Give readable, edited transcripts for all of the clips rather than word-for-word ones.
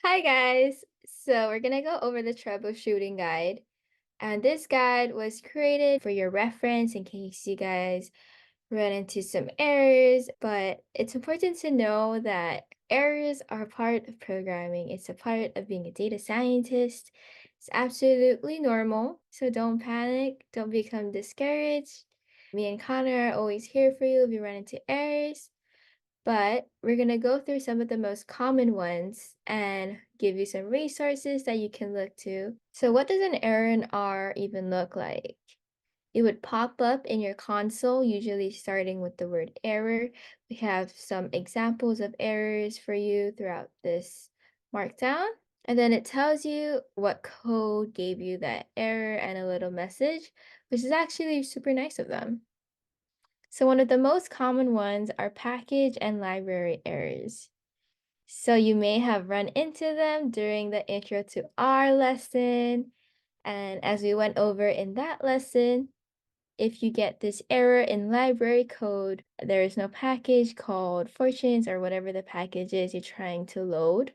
Hi guys! So we're gonna go over the troubleshooting guide. And this guide was created for your reference in case you guys run into some errors. But it's important to know that errors are part of programming. It's a part of being a data scientist. It's absolutely normal. So don't panic, don't become discouraged. Me and Connor are always here for you if you run into errors. But we're going to go through some of the most common ones and give you some resources that you can look to. So what does an error in R even look like? It would pop up in your console, usually starting with the word error. We have some examples of errors for you throughout this markdown. And then it tells you what code gave you that error and a little message, which is actually super nice of them. So one of the most common ones are package and library errors. So you may have run into them during the intro to R lesson. And as we went over in that lesson, if you get this error in library code, there is no package called fortunes or whatever the package is you're trying to load.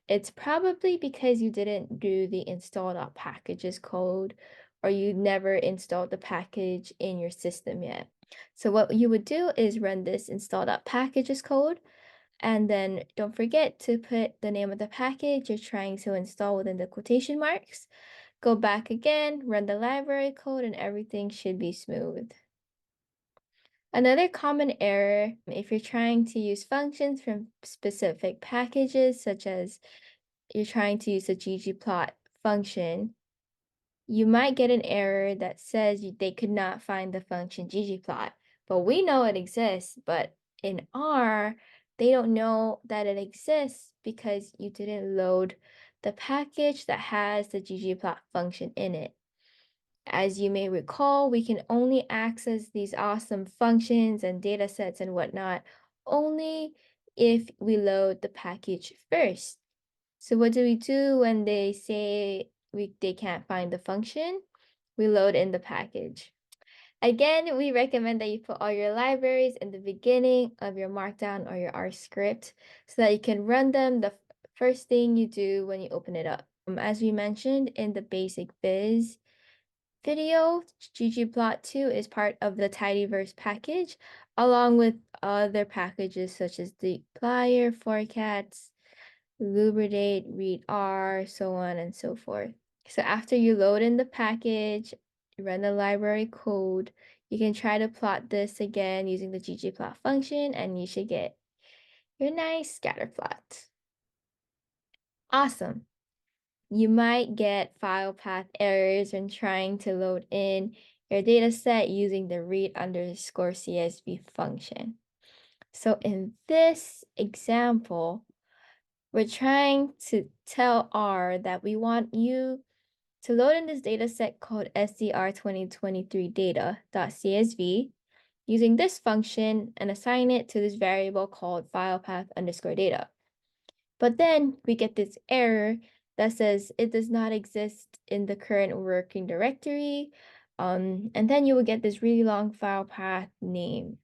It's probably because you didn't do the install.packages code or you never installed the package in your system yet. So what you would do is run this install.packages code, and then don't forget to put the name of the package you're trying to install within the quotation marks. Go back again, run the library code, and everything should be smooth. Another common error, if you're trying to use functions from specific packages, such as you're trying to use a ggplot function, you might get an error that says they could not find the function ggplot. But we know it exists, but in R, they don't know that it exists because you didn't load the package that has the ggplot function in it. As you may recall, we can only access these awesome functions and data sets and whatnot only if we load the package first. So what do we do when they say they can't find the function? We load in the package. Again, we recommend that you put all your libraries in the beginning of your Markdown or your R script so that you can run them the first thing you do when you open it up. As we mentioned in the basic biz video, ggplot2 is part of the tidyverse package, along with other packages such as dplyr, forecats, Lubridate, read R, so on and so forth. So after you load in the package, run the library code, you can try to plot this again using the ggplot function, and you should get your nice scatter plot. Awesome. You might get file path errors when trying to load in your data set using the read_CSV function. So in this example, we're trying to tell R that we want you to load in this data set called SDR2023 data.csv using this function and assign it to this variable called filepath_data. But then we get this error that says it does not exist in the current working directory. And then you will get this really long file path name.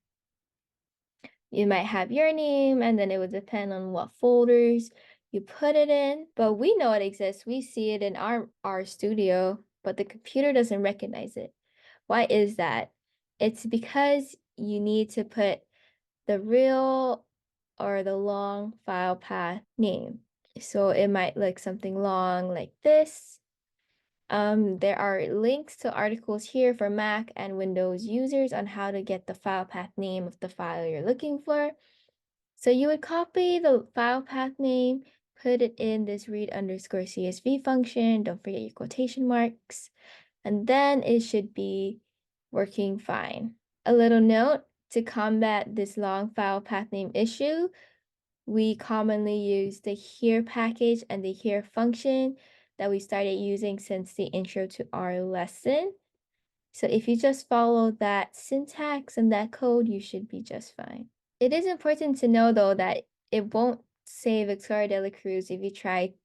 You might have your name, and then it would depend on what folders you put it in. But we know it exists. We see it in our studio, but the computer doesn't recognize it. Why is that? It's because you need to put the real or the long file path name. So it might look something long like this. There are links to articles here for Mac and Windows users on how to get the file path name of the file you're looking for. So you would copy the file path name, put it in this read_CSV function, don't forget your quotation marks, and then it should be working fine. A little note, to combat this long file path name issue, we commonly use the here package and the here function that we started using since the intro to our lesson. So if you just follow that syntax and that code, you should be just fine. It is important to know though that it won't say Victoria de la Cruz if you try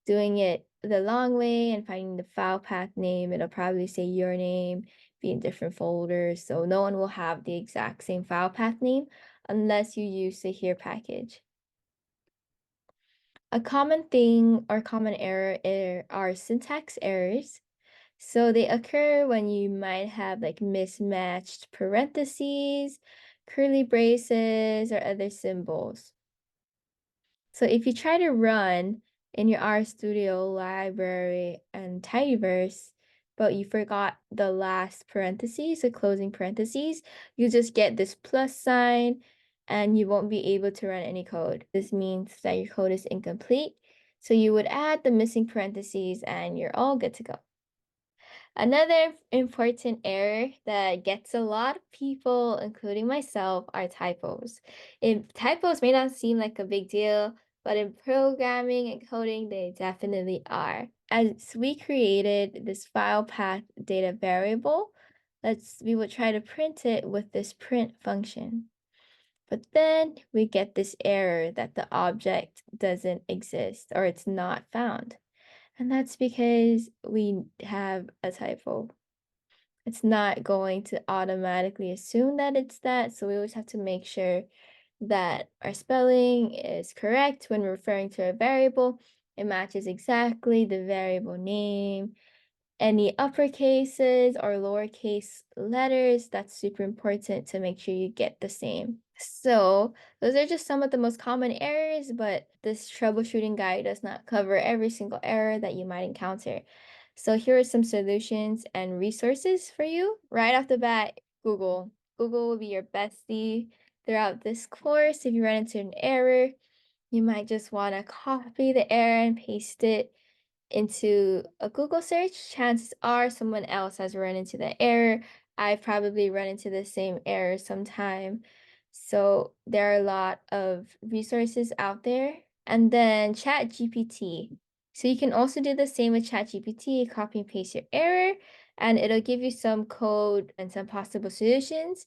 doing it the long way and finding the file path name. It'll probably say your name, be in different folders. So no one will have the exact same file path name unless you use the here package. A common thing or common error are syntax errors. So they occur when you might have like mismatched parentheses, curly braces, or other symbols. So if you try to run in your RStudio library and Tidyverse, but you forgot the last parentheses, the closing parentheses, you just get this plus sign and you won't be able to run any code. This means that your code is incomplete. So you would add the missing parentheses and you're all good to go. Another important error that gets a lot of people, including myself, are typos. Typos may not seem like a big deal, but in programming and coding, they definitely are. As we created this file path data variable, we would try to print it with this print function. But then we get this error that the object doesn't exist or it's not found. And that's because we have a typo. It's not going to automatically assume that it's that, so we always have to make sure that our spelling is correct when we're referring to a variable. It matches exactly the variable name. Any uppercases or lowercase letters, that's super important to make sure you get the same. So those are just some of the most common errors, but this troubleshooting guide does not cover every single error that you might encounter. So here are some solutions and resources for you. Right off the bat, Google. Google will be your bestie throughout this course. If you run into an error, you might just want to copy the error and paste it into a Google search. Chances are someone else has run into the error. I've probably run into the same error sometime. So there are a lot of resources out there. And then Chat GPT. So you can also do the same with Chat GPT, copy and paste your error, and it'll give you some code and some possible solutions.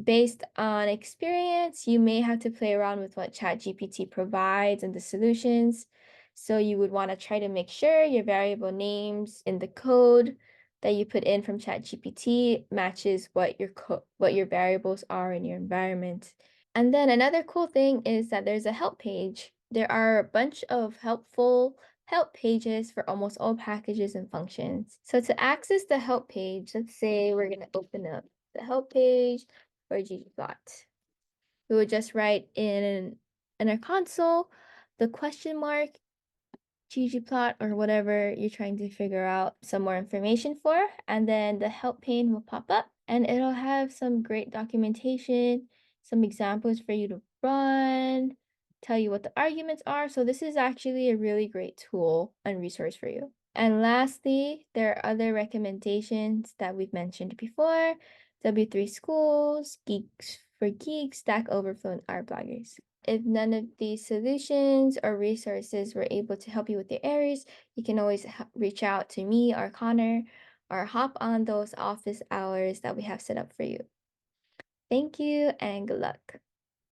Based on experience, you may have to play around with what ChatGPT provides and the solutions. So you would want to try to make sure your variable names in the code that you put in from ChatGPT matches what your variables are in your environment. And then another cool thing is that there's a help page. There are a bunch of helpful help pages for almost all packages and functions. So to access the help page, let's say we're going to open up the help page for ggplot. We would just write in our console the question mark ggplot or whatever you're trying to figure out some more information for, and then the help pane will pop up and it'll have some great documentation, some examples for you to run, tell you what the arguments are. So this is actually a really great tool and resource for you. And lastly, there are other recommendations that we've mentioned before: W3 Schools, Geeks for Geeks, Stack Overflow, and Art Bloggers. If none of these solutions or resources were able to help you with your errors, you can always reach out to me or Connor or hop on those office hours that we have set up for you. Thank you and good luck.